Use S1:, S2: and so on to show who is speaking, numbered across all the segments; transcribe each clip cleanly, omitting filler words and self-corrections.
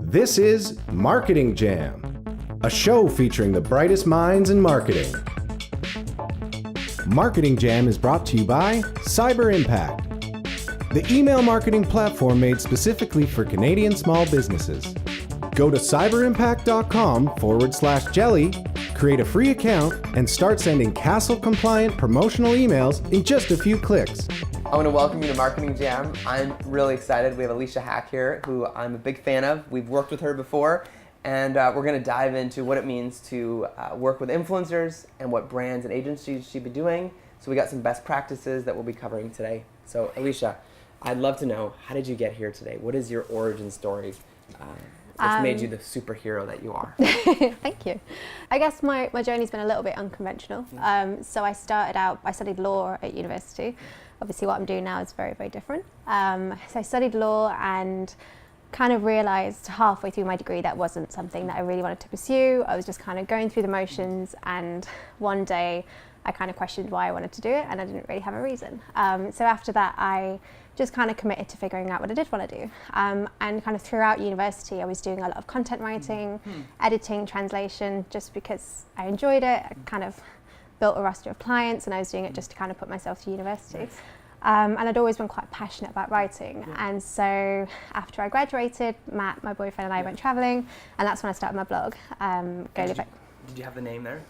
S1: This is Marketing Jam, a show featuring the brightest minds in marketing. Marketing Jam is brought to you by Cyber Impact, the email marketing platform made specifically for Canadian small businesses. Go to cyberimpact.com/jelly, create a free account, and start sending CASL-compliant promotional emails in just a few clicks.
S2: I want to welcome you to Marketing Jam. I'm really excited. We have Alicia Haque here, who I'm a big fan of. We've worked with her before, and we're going to dive into what it means to work with influencers and what brands and agencies she'd be doing. So we got some best practices that we'll be covering today. So Alicia, I'd love to know, how did you get here today? What is your origin story that's made you the superhero that you are?
S3: Thank you. I guess my journey's been a little bit unconventional. So I studied law at university. Obviously what I'm doing now is very, very different. So I studied law and kind of realized halfway through my degree that wasn't something that I really wanted to pursue. I was just kind of going through the motions, and one day I kind of questioned why I wanted to do it, and I didn't really have a reason. So after that, I just kind of committed to figuring out what I did want to do. And kind of throughout university, I was doing a lot of content writing, editing, translation, just because I enjoyed it. I kind of built a roster of clients, and I was doing it just to kind of put myself to university.
S2: Nice.
S3: And I'd always been quite passionate about writing. And so after I graduated, Matt, my boyfriend, and I went traveling, and that's when I started my blog.
S2: Did you have the name there?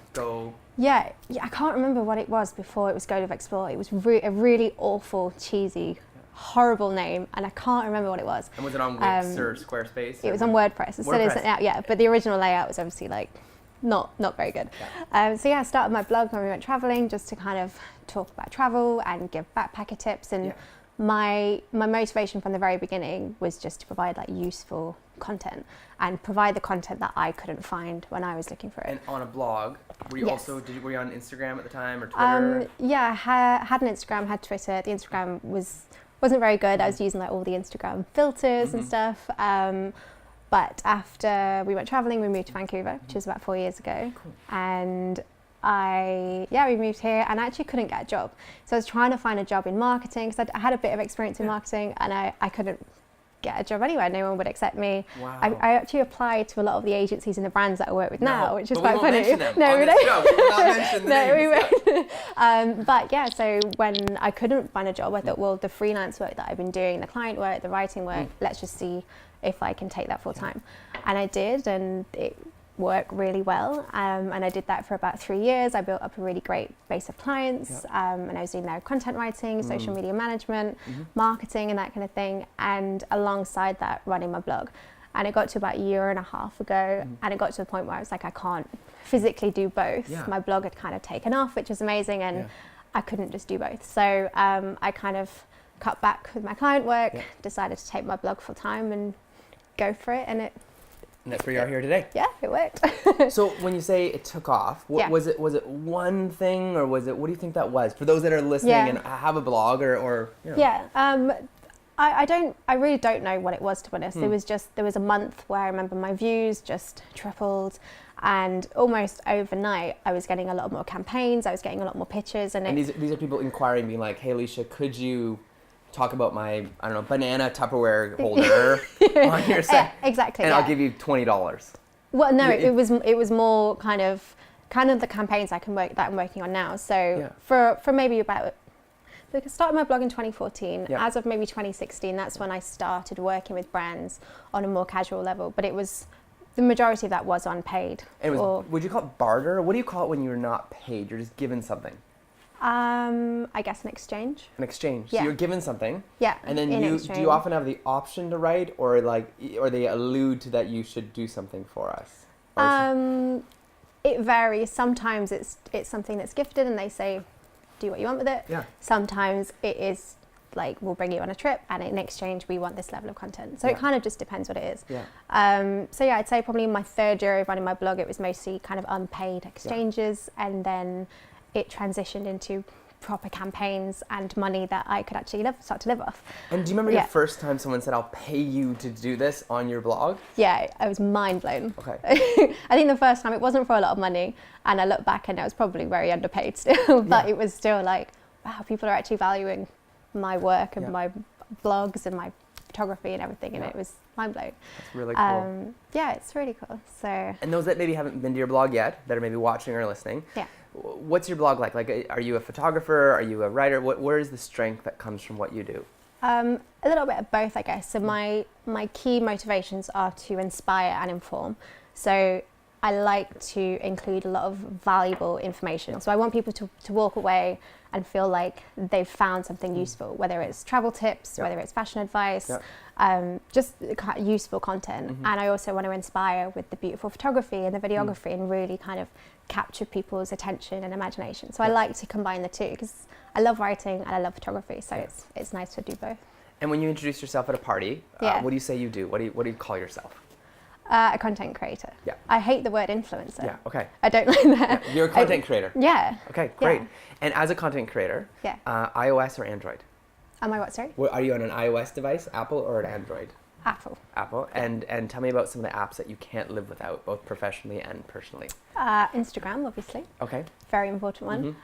S3: Yeah, I can't remember what it was before it was Go Live Explore. It was a really awful, cheesy, horrible name, and I can't remember what it was.
S2: And was it on Wix or Squarespace?
S3: It was on WordPress. It still isn't out yet, but the original layout was obviously like not very good.
S2: Yeah.
S3: So yeah, I started my blog when we went traveling, just to kind of talk about travel and give backpacker tips. And my motivation from the very beginning was just to provide like useful content and provide the content that I couldn't find when I was looking for it.
S2: And on a blog, were you
S3: Yes.
S2: were you on Instagram at the time or Twitter?
S3: Yeah, I had an Instagram, had Twitter. The Instagram wasn't very good. I was using like all the Instagram filters and stuff. But after we went traveling, we moved to Vancouver, which was about 4 years ago.
S2: Cool.
S3: And we moved here, and I actually couldn't get a job. So I was trying to find a job in marketing, because I had a bit of experience in marketing, and I couldn't get a job anywhere. No one would accept me.
S2: Wow.
S3: I actually applied to a lot of the agencies and the brands that I work with now, which is
S2: but
S3: quite
S2: we won't
S3: funny.
S2: mention them
S3: No,
S2: on
S3: we
S2: this
S3: don't.
S2: show. We will not mention the names.
S3: We won't. But yeah, so when I couldn't find a job, I thought, well, the freelance work that I've been doing, the client work, the writing work, let's just see if I can take that full time. And I did, and it worked really well. And I did that for about 3 years. I built up a really great base of clients, and I was doing their content writing, social media management, marketing, and that kind of thing. And alongside that, running my blog. And it got to about a year and a half ago, and it got to the point where I was like, I can't physically do both.
S2: Yeah.
S3: My blog had kind of taken off, which was amazing, and I couldn't just do both. So I kind of cut back with my client work, decided to take my blog full time and go for it, and
S2: that's where you are here today.
S3: Yeah, it worked.
S2: So when you say it took off, was it one thing, or what do you think that was? For those that are listening and have a blog or you know.
S3: Yeah, I really don't know what it was, to be honest. There was a month where I remember my views just tripled, and almost overnight I was getting a lot more campaigns, I was getting a lot more pitches, and
S2: these are people inquiring, being like, hey Alicia, could you talk about my, I don't know, banana Tupperware holder on your site?
S3: Exactly.
S2: And I'll give you $20.
S3: Well, no, it was more kind of the campaigns that I'm working on now. So for maybe about, I started my blog in 2014. As of maybe 2016, that's when I started working with brands on a more casual level. But the majority of that was unpaid.
S2: And would you call it barter? What do you call it when you're not paid? You're just given something.
S3: I guess an exchange.
S2: An exchange.
S3: Yeah.
S2: So you're given something.
S3: Yeah.
S2: And then do you often have the option to write, or they allude to that you should do something for us?
S3: It varies. Sometimes it's something that's gifted, and they say, do what you want with it.
S2: Yeah.
S3: Sometimes it is like, we'll bring you on a trip, and in exchange we want this level of content. So it kind of just depends what it is.
S2: Yeah.
S3: So yeah, I'd say probably in my third year of running my blog, it was mostly kind of unpaid exchanges, and then it transitioned into proper campaigns and money that I could actually start to live off.
S2: And do you remember your first time someone said, I'll pay you to do this on your blog?
S3: Yeah, I was mind blown.
S2: Okay.
S3: I think the first time it wasn't for a lot of money, and I look back and I was probably very underpaid still, but it was still like, wow, people are actually valuing my work and my blogs and my photography and everything, and
S2: Yeah.
S3: it was mind-blowing.
S2: That's really cool.
S3: Yeah, it's really cool. So
S2: And those that maybe haven't been to your blog yet, that are maybe watching or listening,
S3: yeah.
S2: what's your blog like? Like, are you a photographer? Are you a writer? Where is the strength that comes from what you do?
S3: A little bit of both, I guess. So my key motivations are to inspire and inform. So I like to include a lot of valuable information. So I want people to walk away and feel like they've found something useful, whether it's travel tips, whether it's fashion advice, just useful content. And I also want to inspire with the beautiful photography and the videography and really kind of capture people's attention and imagination. So I like to combine the two because I love writing and I love photography. So it's nice to do both.
S2: And when you introduce yourself at a party, what do you say you do? What do you call yourself?
S3: A content creator.
S2: Yeah.
S3: I hate the word influencer.
S2: Yeah. Okay.
S3: I don't like that.
S2: Yeah. You're a content creator.
S3: Yeah.
S2: Okay. Great.
S3: Yeah.
S2: And as a content creator, iOS or Android?
S3: Am I what? Sorry.
S2: Are you on an iOS device, Apple, or an Android?
S3: Apple.
S2: Apple. And tell me about some of the apps that you can't live without, both professionally and personally.
S3: Instagram, obviously.
S2: Okay.
S3: Very important one.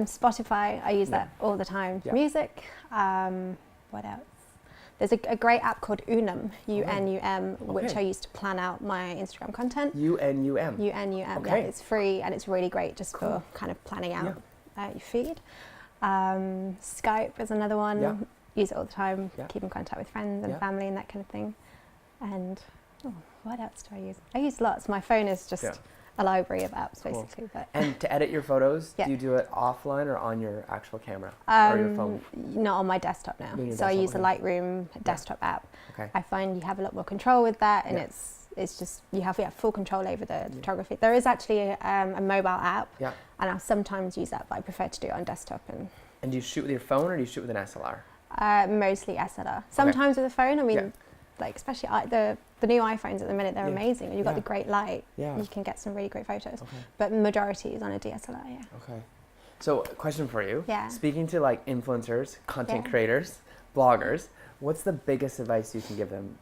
S3: Spotify. I use that all the time.
S2: Yeah.
S3: Music. What else? There's a great app called Unum, UNUM, which I use to plan out my Instagram content.
S2: UNUM.
S3: UNUM,
S2: Okay.
S3: yeah. It's free and it's really great just for kind of planning out your feed. Skype is another one.
S2: Yeah.
S3: Use it all the time,
S2: Yeah.
S3: keep in contact with friends and
S2: Yeah.
S3: family and that kind of thing. And what else do I use? I use lots. My phone is just a library of apps, basically. But
S2: And to edit your photos,
S3: Yeah.
S2: do you do it offline or on your actual camera or your phone?
S3: Not on my desktop now.
S2: Your
S3: So I
S2: desktop,
S3: use the
S2: okay.
S3: Lightroom desktop app.
S2: Okay.
S3: I find you have a lot more control with that, and
S2: Yeah.
S3: it's just you have full control over the photography. There is actually a mobile app,
S2: Yeah.
S3: and I'll sometimes use that, but I prefer to do it on desktop and
S2: And do you shoot with your phone or do you shoot with an SLR?
S3: mostly SLR. Sometimes with a phone. I mean, like especially the new iPhones at the minute, they're amazing, and you've got the great light.
S2: Yeah.
S3: You can get some really great photos.
S2: Okay.
S3: But majority is on a DSLR. Yeah.
S2: Okay. So, question for you.
S3: Yeah.
S2: Speaking to like influencers, content
S3: Yeah.
S2: creators, bloggers, what's the biggest advice you can give them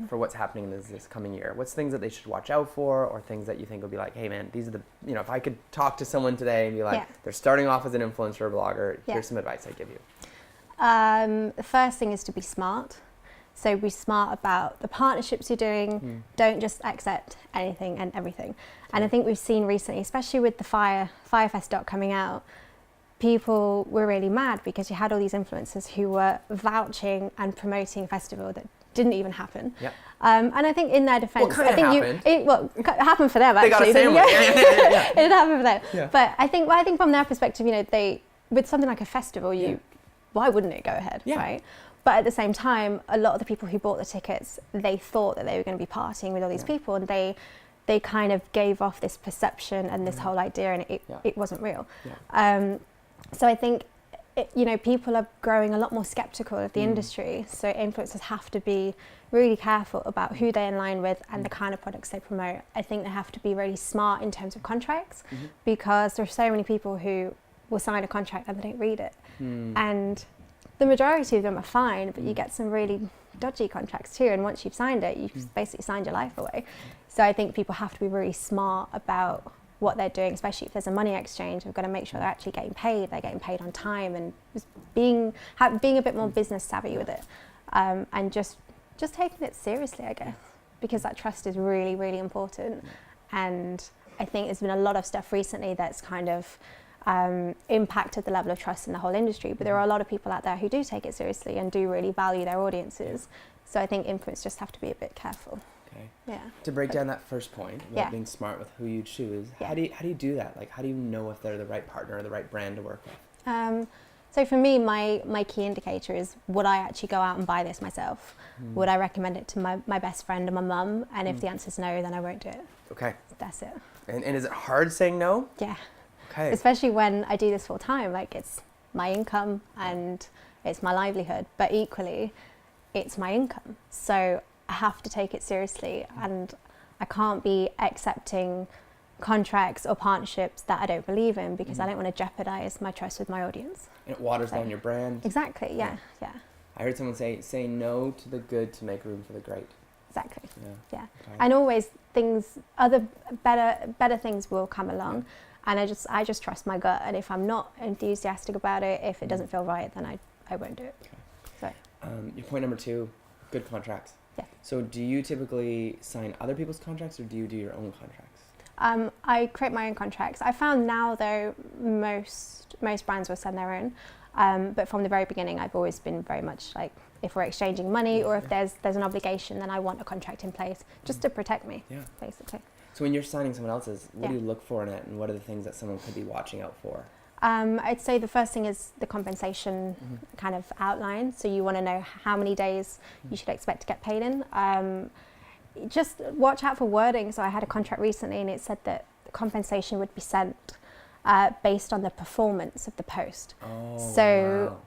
S2: for what's happening in this coming year? What's things that they should watch out for, or things that you think would be like, hey man, these are the, if I could talk to someone today and be like, they're starting off as an influencer or blogger, here's some advice I'd give you.
S3: The first thing is to be smart. So be smart about the partnerships you're doing. Don't just accept anything and everything. And I think we've seen recently, especially with the Firefest doc coming out, people were really mad because you had all these influencers who were vouching and promoting a festival that didn't even happen.
S2: Yeah.
S3: And I think in their defense,
S2: Well,
S3: I think
S2: happened.
S3: it happened for them
S2: They got
S3: actually.
S2: a sandwich. Yeah.
S3: It happened for them.
S2: Yeah.
S3: But I think from their perspective, they with something like a festival, why wouldn't it go ahead, right? But at the same time, a lot of the people who bought the tickets, they thought that they were going to be partying with all these people, and they kind of gave off this perception and this whole idea, and it wasn't real.
S2: Yeah.
S3: So I think, people are growing a lot more skeptical of the industry. So influencers have to be really careful about who they align with and the kind of products they promote. I think they have to be really smart in terms of contracts, because there are so many people who will sign a contract and they don't read it. And the majority of them are fine, but you get some really dodgy contracts too. And once you've signed it, you've basically signed your life away. So I think people have to be really smart about what they're doing, especially if there's a money exchange. We've got to make sure they're actually getting paid. They're getting paid on time, and just being a bit more business savvy with it, and just taking it seriously, I guess, because that trust is really, really important. And I think there's been a lot of stuff recently that's kind of impacted the level of trust in the whole industry, but there are a lot of people out there who do take it seriously and do really value their audiences. So I think influencers just have to be a bit careful.
S2: Okay.
S3: Yeah.
S2: To break down that first point about being smart with who you choose, how do you do that? Like, how do you know if they're the right partner or the right brand to work with?
S3: So for me, my key indicator is, would I actually go out and buy this myself? Would I recommend it to my best friend and my mum? And if the answer's no, then I won't do it.
S2: Okay.
S3: That's it.
S2: And is it hard saying no?
S3: Yeah.
S2: Okay.
S3: Especially when I do this full time, like it's my income and it's my livelihood, but equally it's my income. So I have to take it seriously, and I can't be accepting contracts or partnerships that I don't believe in, because I don't want to jeopardize my trust with my audience.
S2: And it waters down your brand.
S3: Exactly, yeah.
S2: I heard someone say no to the good to make room for the great.
S3: Exactly. Yeah.
S2: Okay.
S3: And always other better things will come along. And I just trust my gut, and if I'm not enthusiastic about it, if it doesn't feel right, then I won't do it.
S2: Okay.
S3: So
S2: Your point number 2, Good contracts.
S3: Yeah.
S2: So do you typically sign other people's contracts or do you do your own contracts?
S3: I create my own contracts. I found now though most brands will send their own, but from the very beginning I've always been very much like, if we're exchanging money or if there's an obligation, then I want a contract in place just to protect me, basically.
S2: So when you're signing someone else's, what do
S3: Yeah.
S2: you look for in it, and what are the things that someone could be watching out for?
S3: I'd say the first thing is the compensation kind of outline. So you want to know how many days you should expect to get paid in. Just watch out for wording. So I had a contract recently and it said that the compensation would be sent based on the performance of the post.
S2: Oh,
S3: So
S2: wow.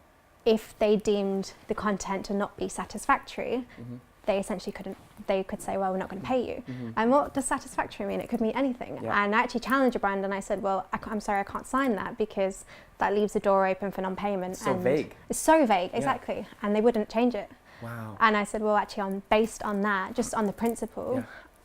S3: if they deemed the content to not be satisfactory, they essentially could say, well, we're not going to pay you. And what does satisfactory mean? It could mean anything.
S2: Yeah.
S3: And I actually challenged a brand and I said, well, I'm sorry, I can't sign that because that leaves the door open for non-payment.
S2: So
S3: and
S2: vague.
S3: It's so vague, exactly. And they wouldn't change it.
S2: Wow.
S3: And I said, well, actually, based on that, just on the principle,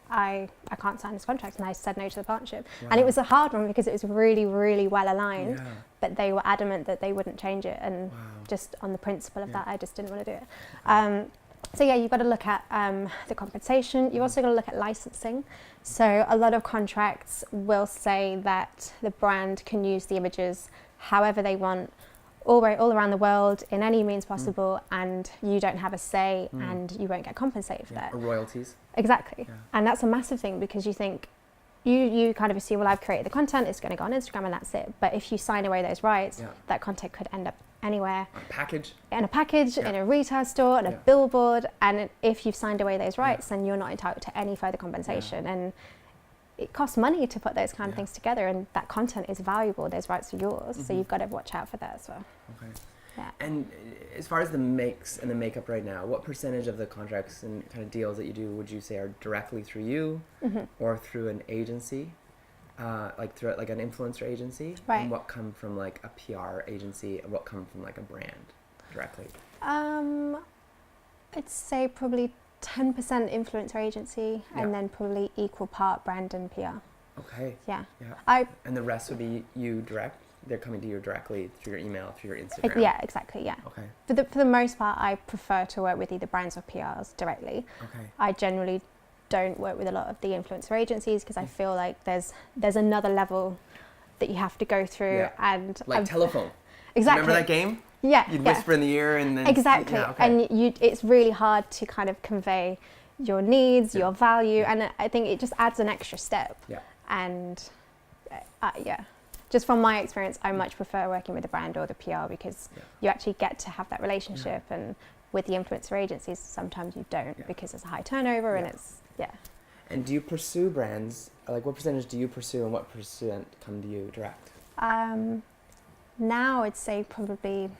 S3: I can't sign this contract. And I said no to the partnership.
S2: Wow.
S3: And it was a hard one because it was really, really well aligned.
S2: Yeah.
S3: But they were adamant that they wouldn't change it. And
S2: Wow.
S3: just on the principle of that, I just didn't want to do it. So yeah, you've got to look at the compensation. You've also got to look at licensing. So a lot of contracts will say that the brand can use the images however they want, all around the world, in any means possible, and you don't have a say and you won't get compensated for that.
S2: Or royalties.
S3: Exactly.
S2: Yeah.
S3: And that's a massive thing because you think, you kind of assume, well, I've created the content, it's going to go on Instagram and that's it. But if you sign away those rights, that content could end up anywhere.
S2: A package.
S3: In a package, in a retail store, on a billboard, and if you've signed away those rights, then you're not entitled to any further compensation. And it costs money to put those kind of things together, and that content is valuable. Those rights are yours, so you've got to watch out for that as well.
S2: Okay.
S3: Yeah.
S2: And as far as the makes and the makeup right now, what percentage of the contracts and kind of deals that you do would you say are directly through you or through an agency, like through like an influencer agency?
S3: Right.
S2: And what come from like a PR agency and what come from like a brand directly?
S3: I'd say probably 10% influencer agency and then probably equal part brand and PR.
S2: Okay.
S3: Yeah.
S2: Yeah. And the rest would be you direct? They're coming to you directly through your email, through your Instagram?
S3: Yeah, exactly, yeah.
S2: Okay.
S3: For the most part, I prefer to work with either brands or PRs directly.
S2: Okay.
S3: I generally don't work with a lot of the influencer agencies because I feel like there's another level that you have to go through. And
S2: like telephone.
S3: Exactly.
S2: Remember that game?
S3: Yeah.
S2: You'd whisper in the ear and then...
S3: Exactly.
S2: Yeah, okay.
S3: And it's really hard to kind of convey your needs, your value, and I think it just adds an extra step.
S2: Yeah.
S3: And just from my experience, I much prefer working with the brand or the PR because you actually get to have that relationship. And with the influencer agencies, sometimes you don't because there's a high turnover and it's,
S2: And do you pursue brands? Like what percentage do you pursue and what percent come to you direct?
S3: Now I'd say probably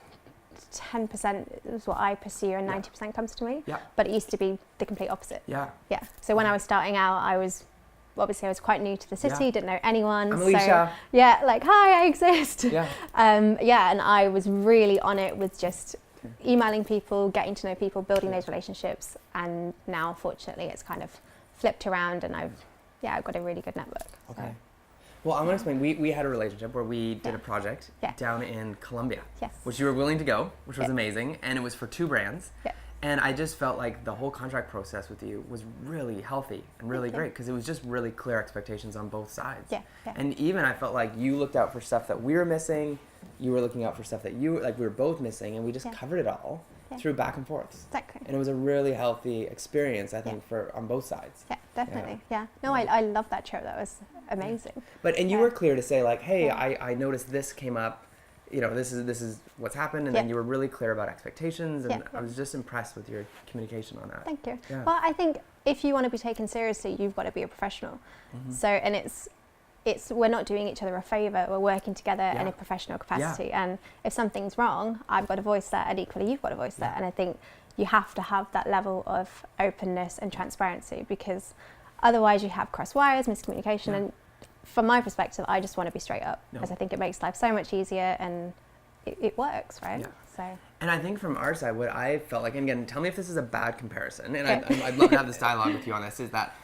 S3: 10% is what I pursue and 90% comes to me.
S2: Yeah.
S3: But it used to be the complete opposite.
S2: Yeah.
S3: Yeah. So when I was starting out, I was quite new to the city, didn't know anyone.
S2: I'm Alicia.
S3: So yeah, like, hi, I exist.
S2: Yeah.
S3: And I was really on it with just emailing people, getting to know people, building those relationships. And now, fortunately, it's kind of flipped around and I've got a really good network.
S2: Okay.
S3: So.
S2: Well, I want to explain. We had a relationship where we did a project down in Colombia,
S3: Yes.
S2: which you were willing to go, which was amazing. And it was for 2 brands.
S3: Yeah.
S2: And I just felt like the whole contract process with you was really healthy and really great because it was just really clear expectations on both sides.
S3: Yeah, yeah.
S2: And even I felt like you looked out for stuff that we were missing, you were looking out for stuff that we were both missing, and we just covered it all through back and forths.
S3: Exactly.
S2: And it was a really healthy experience, I think, for on both sides.
S3: Yeah, definitely. Yeah. No, I love that trip. That was amazing.
S2: But and you were clear to say like, hey, I noticed this came up. You know, this is what's happened, and then you were really clear about expectations, and I was just impressed with your communication on that.
S3: Thank you.
S2: Yeah.
S3: Well, I think if you want to be taken seriously, you've got to be a professional. So, and it's we're not doing each other a favor. We're working together in a professional capacity, and if something's wrong, I've got to voice that, and equally you've got to voice that. And I think you have to have that level of openness and transparency because otherwise you have cross wires, miscommunication, and from my perspective, I just want to be straight up because I think it makes life so much easier and it works, right?
S2: Yeah.
S3: So.
S2: And I think from our side, what I felt like, and again, tell me if this is a bad comparison, and I'd love to have this dialogue with you on this, is that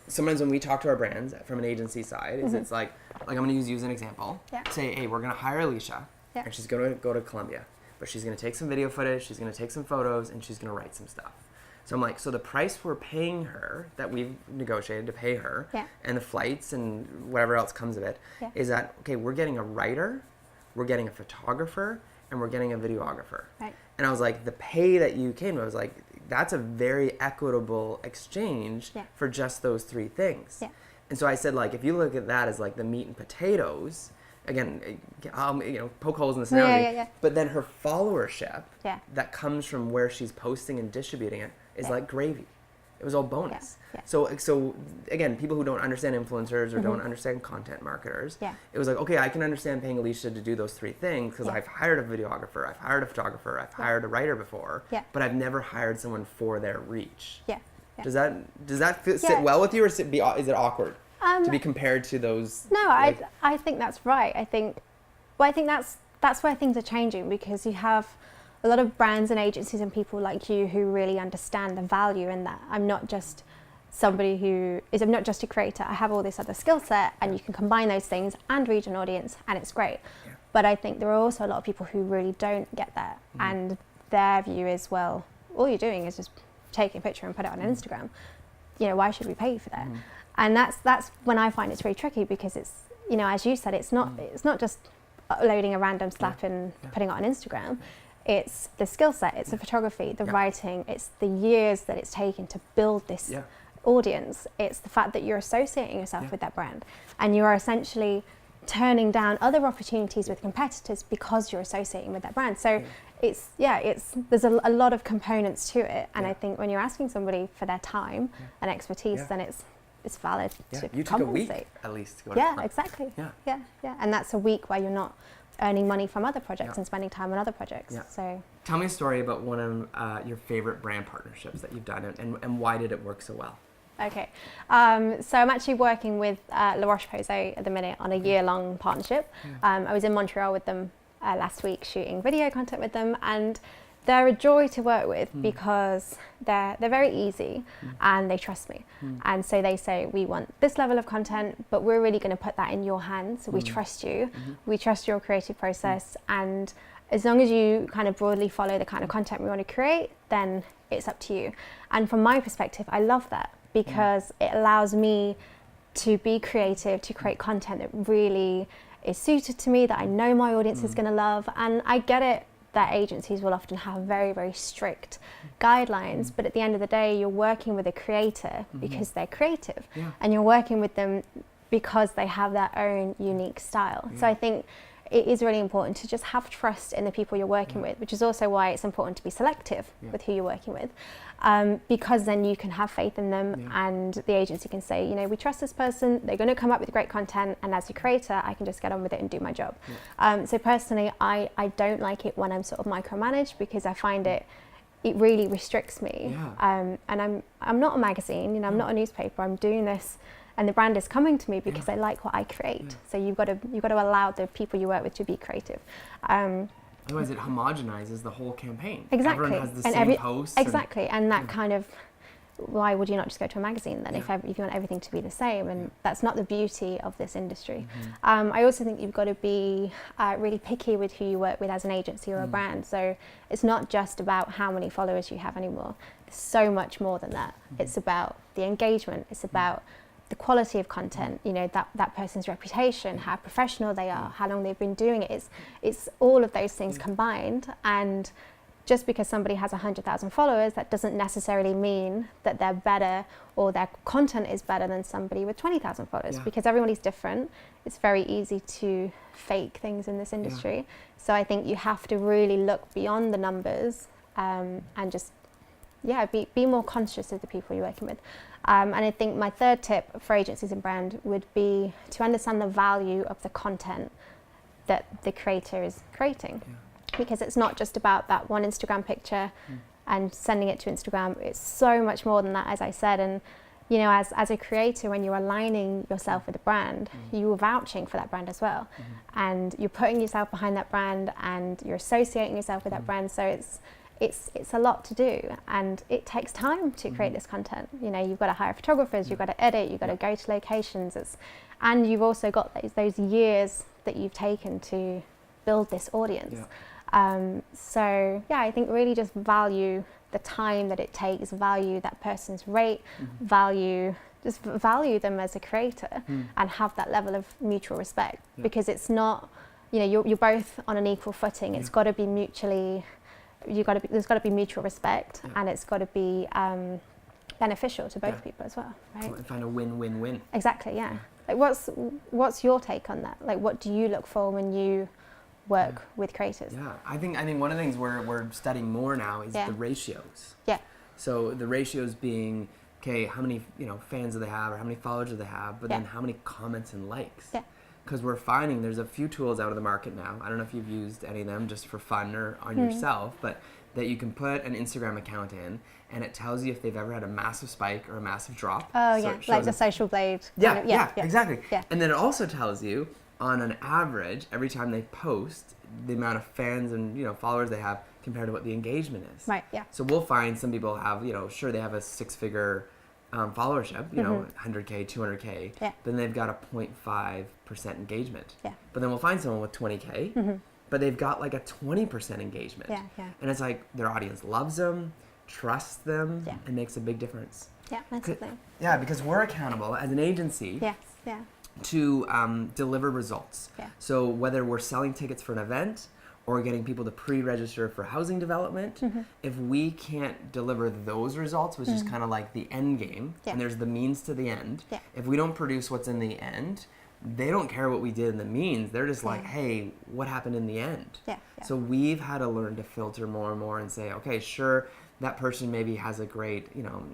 S2: sometimes when we talk to our brands from an agency side, is it's like I'm going to use you as an example.
S3: Yeah.
S2: Say, hey, we're going to hire Alicia, and she's going to go to Colombia, but she's going to take some video footage, she's going to take some photos, and she's going to write some stuff. So I'm like, so the price we're paying her, that we've negotiated to pay her, and the flights and whatever else comes of it, is that, okay, we're getting a writer, we're getting a photographer, and we're getting a videographer.
S3: Right.
S2: And I was like, the pay that you came to, I was like, that's a very equitable exchange for just those three things.
S3: Yeah.
S2: And so I said, like, if you look at that as like the meat and potatoes, again, poke holes in this analogy, but then her followership that comes from where she's posting and distributing it is like gravy. It was all bonus. So again, people who don't understand influencers or don't understand content marketers, it was like, okay, I can understand paying Alicia to do those three things because I've hired a videographer, I've hired a photographer, I've hired a writer before, but I've never hired someone for their reach. Does that sit well with you, or is it awkward to be compared to those?
S3: No, I think that's right. I think that's where things are changing, because you have a lot of brands and agencies and people like you who really understand the value in that. I'm not just I'm not just a creator. I have all this other skill set, and you can combine those things and reach an audience, and it's great. But I think there are also a lot of people who really don't get that, and their view is, well, all you're doing is just take a picture and put it on Instagram. Why should we pay you for that? And that's when I find it's really tricky, because it's, as you said, it's not just uploading a random slap and putting it on Instagram. It's the skill set, it's the photography, the writing, it's the years that it's taken to build this audience. It's the fact that you're associating yourself with that brand, and you are essentially turning down other opportunities with competitors because you're associating with that brand. So there's a lot of components to it, and I think when you're asking somebody for their time and expertise, then it's valid to
S2: you took
S3: compensate.
S2: a week at least to go to
S3: exactly. And that's a week where you're not earning money from other projects and spending time on other projects. So
S2: tell me a story about one of your favorite brand partnerships that you've done, and why did it work so well?
S3: Okay, so I'm actually working with La Roche-Posay at the minute on a year-long partnership. I was in Montreal with them last week shooting video content with them, and they're a joy to work with because they're very easy and they trust me. And so they say, we want this level of content, but we're really going to put that in your hands. So we trust you, we trust your creative process, and as long as you kind of broadly follow the kind of content we want to create, then it's up to you. And from my perspective, I love that, because it allows me to be creative, to create content that really is suited to me, that I know my audience is going to love. And I get it that agencies will often have very, very strict guidelines, but at the end of the day, you're working with a creator because they're creative, and you're working with them because they have their own unique style. So I think it is really important to just have trust in the people you're working with, which is also why it's important to be selective with who you're working with, because then you can have faith in them, and the agency can say, we trust this person, they're going to come up with great content, and as a creator, I can just get on with it and do my job. So personally, I don't like it when I'm sort of micromanaged, because I find it really restricts me. And I'm not a magazine, I'm not a newspaper, I'm doing this, and the brand is coming to me because they like what I create. So you've got to allow the people you work with to be creative.
S2: Otherwise, it homogenizes the whole campaign.
S3: Exactly.
S2: Everyone has the same posts.
S3: Exactly, and that kind of, why would you not just go to a magazine then if you want everything to be the same? And that's not the beauty of this industry. I also think you've got to be really picky with who you work with as an agency or a brand. So it's not just about how many followers you have anymore. There's so much more than that. It's about the engagement. It's about the quality of content, that person's reputation, how professional they are, how long they've been doing it. It's all of those things combined. And just because somebody has 100,000 followers, that doesn't necessarily mean that they're better or their content is better than somebody with 20,000 followers, because everybody's different. It's very easy to fake things in this industry. So I think you have to really look beyond the numbers, and just be more conscious of the people you're working with. And I think my third tip for agencies and brand would be to understand the value of the content that the creator is creating. Because it's not just about that one Instagram picture and sending it to Instagram. It's so much more than that, as I said. And as a creator, when you're aligning yourself with a brand, you are vouching for that brand as well. And you're putting yourself behind that brand, and you're associating yourself with that brand. So it's a lot to do, and it takes time to create this content. You've got to hire photographers, you've got to edit, you've got to go to locations, and you've also got those years that you've taken to build this audience. So yeah, I think really just value the time that it takes, value that person's rate, value them as a creator, and have that level of mutual respect, because it's not, you're both on an equal footing. It's got to be mutually, there's got to be mutual respect, and it's got to be beneficial to both people as well, right?
S2: And find a win-win-win.
S3: Exactly, yeah. Like what's your take on that? Like, what do you look for when you work with creators?
S2: Yeah, I think one of the things we're studying more now is the ratios.
S3: Yeah.
S2: So the ratios being, okay, how many fans do they have, or how many followers do they have, but then how many comments and likes.
S3: Yeah.
S2: Because we're finding there's a few tools out of the market now. I don't know if you've used any of them just for fun or on yourself, but that you can put an Instagram account in, and it tells you if they've ever had a massive spike or a massive drop.
S3: Oh,
S2: So
S3: yeah,
S2: it
S3: like
S2: shows
S3: the social blade.
S2: Yeah, exactly.
S3: Yeah.
S2: And then it also tells you, on an average, every time they post, the amount of fans and followers they have compared to what the engagement is.
S3: Right, yeah.
S2: So we'll find some people have, sure, they have a six-figure followership, 100K, 200K, then they've got a 0.5% engagement.
S3: Yeah.
S2: But then we'll find someone with 20K, but they've got like a 20% engagement.
S3: Yeah, yeah.
S2: And it's like their audience loves them, trusts them, and makes a big difference.
S3: Yeah, massively.
S2: Yeah, because we're accountable as an agency
S3: Yes, yeah.
S2: to deliver results.
S3: Yeah.
S2: So whether we're selling tickets for an event or getting people to pre-register for housing development, if we can't deliver those results, which is kind of like the end game, and there's the means to the end, if we don't produce what's in the end, they don't care what we did in the means. They're just like, hey, what happened in the end?
S3: Yeah, yeah.
S2: So we've had to learn to filter more and more and say, okay, sure, that person maybe has a great,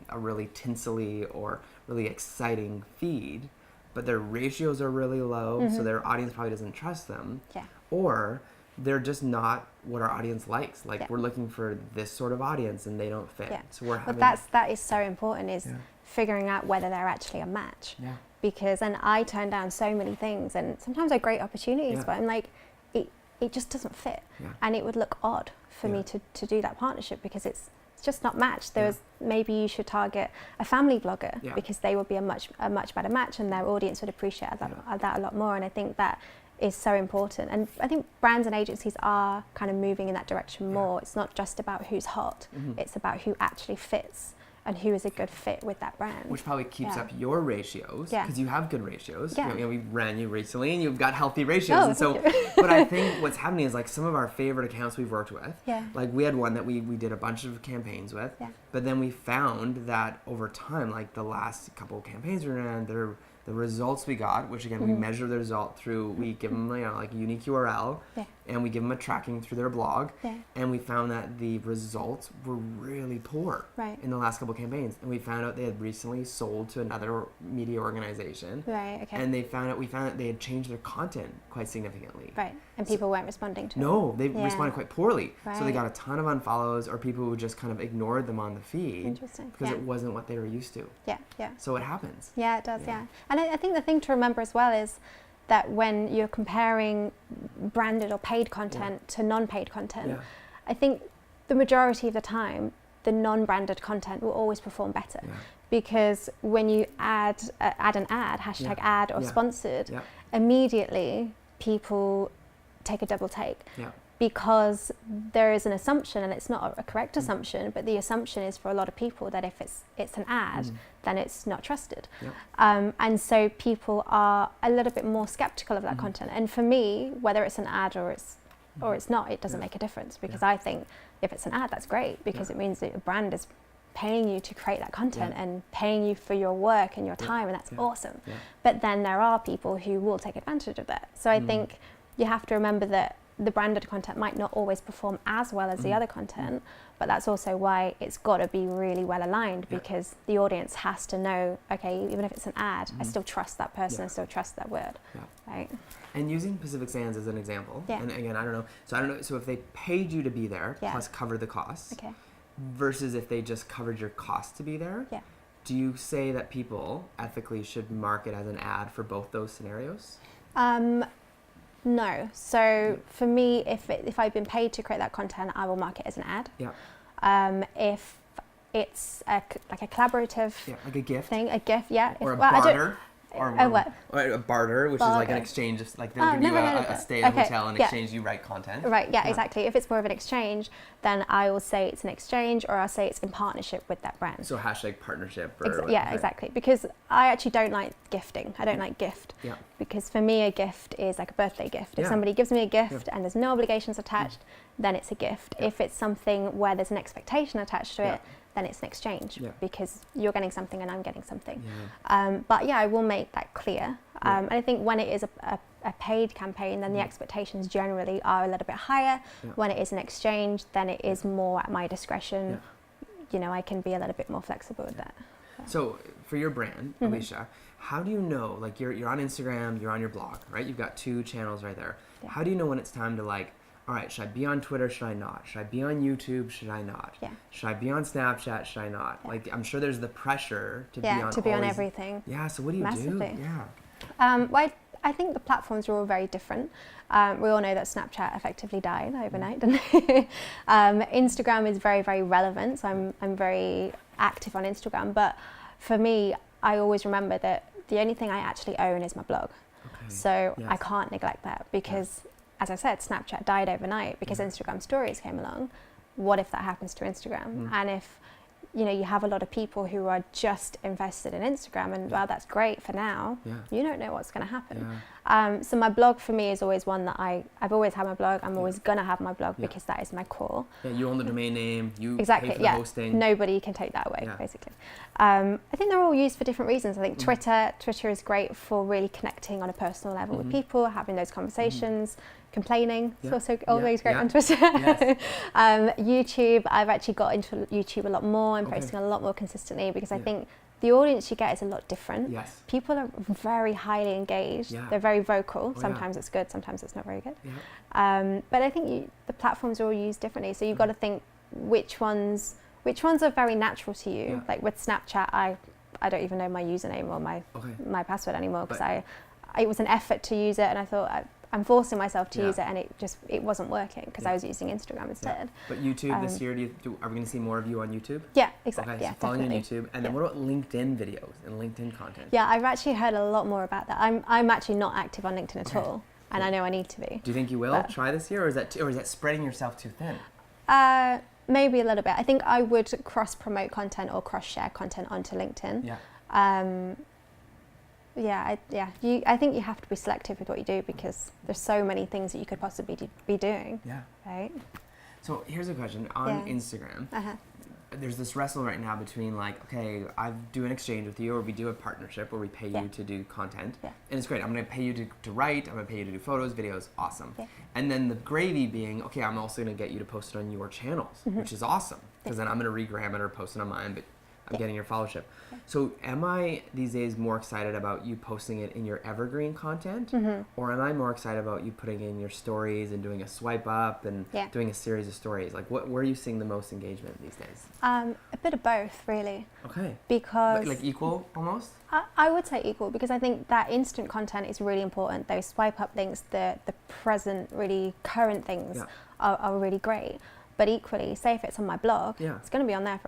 S2: a really tinsely or really exciting feed, but their ratios are really low, so their audience probably doesn't trust them.
S3: Yeah.
S2: Or they're just not what our audience likes. Like we're looking for this sort of audience and they don't fit.
S3: Yeah.
S2: So we're having...
S3: But that is so important, is figuring out whether they're actually a match.
S2: Yeah.
S3: Because, and I turn down so many things, and sometimes they're great opportunities, but I'm like, it just doesn't fit.
S2: Yeah.
S3: And it would look odd for me to do that partnership, because it's just not matched. Maybe you should target a family blogger, because they would be a much better match, and their audience would appreciate that a lot more. And I think that is so important. And I think brands and agencies are kind of moving in that direction more. It's not just about who's hot, it's about who actually fits and who is a good fit with that brand.
S2: Which probably keeps up your ratios, because you have good ratios.
S3: Yeah.
S2: We ran you recently and you've got healthy ratios. And so, but I think what's happening is, like, some of our favorite accounts we've worked with, like we had one that we did a bunch of campaigns with, but then we found that over time, like the last couple of campaigns we ran, the results we got, which again, we measure the result through, we give them like a unique URL, and we give them a tracking through their blog, and we found that the results were really poor in the last couple of campaigns. And we found out they had recently sold to another media organization.
S3: Right, okay.
S2: And we found out they had changed their content quite significantly.
S3: Right, and people weren't responding to it.
S2: No, they responded quite poorly.
S3: Right.
S2: So they got a ton of unfollows, or people who just kind of ignored them on the feed.
S3: Interesting.
S2: Because it wasn't what they were used to.
S3: Yeah, yeah.
S2: So it happens.
S3: Yeah, it does, yeah. And I think the thing to remember as well is that when you're comparing branded or paid content to non-paid content, I think the majority of the time, the non-branded content will always perform better. Because when you add an ad, hashtag ad or sponsored, immediately people take a double take. Because there is an assumption, and it's not a correct assumption, but the assumption is for a lot of people that if it's an ad, then it's not trusted. And so people are a little bit more skeptical of that content. And for me, whether it's an ad or it's not, it doesn't make a difference, because I think if it's an ad, that's great, because it means that a brand is paying you to create that content and paying you for your work and your time, and that's awesome. But then there are people who will take advantage of that. So I think you have to remember that the branded content might not always perform as well as the other content, but that's also why it's got to be really well aligned, because the audience has to know, okay, even if it's an ad, I still trust that person, I still trust that word, right?
S2: And using Pacific Sands as an example, and again, I don't know, so if they paid you to be there, plus covered the costs, versus if they just covered your cost to be there, do you say that people ethically should mark it as an ad for both those scenarios?
S3: No. So for me, if I've been paid to create that content, I will mark it as an ad. If it's like a collaborative
S2: like a gift
S3: thing, a gift,
S2: or a barter. or a barter, which is like an exchange. Like they'll give you a stay at a hotel and exchange you write content.
S3: Right. Yeah. Exactly. If it's more of an exchange, then I will say it's an exchange, or I'll say it's in partnership with that brand.
S2: So hashtag partnership.
S3: Exactly. Because I actually don't like gifting. I don't like gift.
S2: Yeah.
S3: Because for me, a gift is like a birthday gift. If somebody gives me a gift and there's no obligations attached, then it's a gift. If it's something where there's an expectation attached to it, then it's an exchange because you're getting something and I'm getting something. But yeah, I will make that clear. And I think when it is a paid campaign, then the expectations generally are a little bit higher. When it is an exchange, then it is more at my discretion. You know, I can be a little bit more flexible with that.
S2: So for your brand, Alicia, how do you know, like you're on Instagram, you're on your blog, right? You've got 2 channels right there. How do you know when it's time to like, all right, should I be on Twitter? Should I not? Should I be on YouTube? Should I not? Should I be on Snapchat? Should I not? Like, I'm sure there's the pressure to be on
S3: everything.
S2: Yeah. So what do you do?
S3: Yeah. Well, I think the platforms are all very different. We all know that Snapchat effectively died overnight, didn't it? Instagram is very, very relevant. So I'm very active on Instagram. But for me, I always remember that the only thing I actually own is my blog. So I can't neglect that because, as I said, Snapchat died overnight because Instagram stories came along. What if that happens to Instagram? And if, you know, you have a lot of people who are just invested in Instagram and well, that's great for now, you don't know what's going to happen. So my blog for me is always one that I've always had my blog. I'm always going to have my blog because that is my core.
S2: Yeah, you own the domain name, you pay for the hosting.
S3: Nobody can take that away, basically. I think they're all used for different reasons. I think Twitter is great for really connecting on a personal level with people, having those conversations. Complaining is also always great on Twitter. YouTube, I've actually got into YouTube a lot more. I'm posting a lot more consistently because I think the audience you get is a lot different. People are very highly engaged. They're very vocal. Sometimes it's good, sometimes it's not very good. But I think the platforms are all used differently. So you've got to think which ones are very natural to you. Like with Snapchat, I don't even know my username or my password anymore because it was an effort to use it, and I thought I'm forcing myself to use it, and it wasn't working because I was using Instagram instead.
S2: But YouTube this year, are we going to see more of you on YouTube?
S3: Yeah, exactly.
S2: Okay, so following on YouTube, and then what about LinkedIn videos and LinkedIn content?
S3: Yeah, I've actually heard a lot more about that. I'm actually not active on LinkedIn at all, and I know I need to be.
S2: Do you think you will try this year, or is that spreading yourself too thin?
S3: Maybe a little bit. I think I would cross-promote content or cross-share content onto LinkedIn. I think you have to be selective with what you do because there's so many things that you could possibly be doing. Right.
S2: So here's a question on Instagram. There's this wrestle right now between like, okay, I do an exchange with you, or we do a partnership where we pay you to do content, and it's great. I'm going to pay you to write. I'm going to pay you to do photos, videos, awesome. And then the gravy being, okay, I'm also going to get you to post it on your channels, which is awesome because then I'm going to regram it or post it on mine, but I'm getting your followership. So am I these days more excited about you posting it in your evergreen content, or am I more excited about you putting in your stories and doing a swipe up and doing a series of stories? Like where are you seeing the most engagement these days?
S3: A bit of both, really.
S2: Okay.
S3: Because
S2: like equal almost?
S3: I would say equal because I think that instant content is really important. Those swipe up links, the present, really current things are really great. But equally, say if it's on my blog, it's going to be on there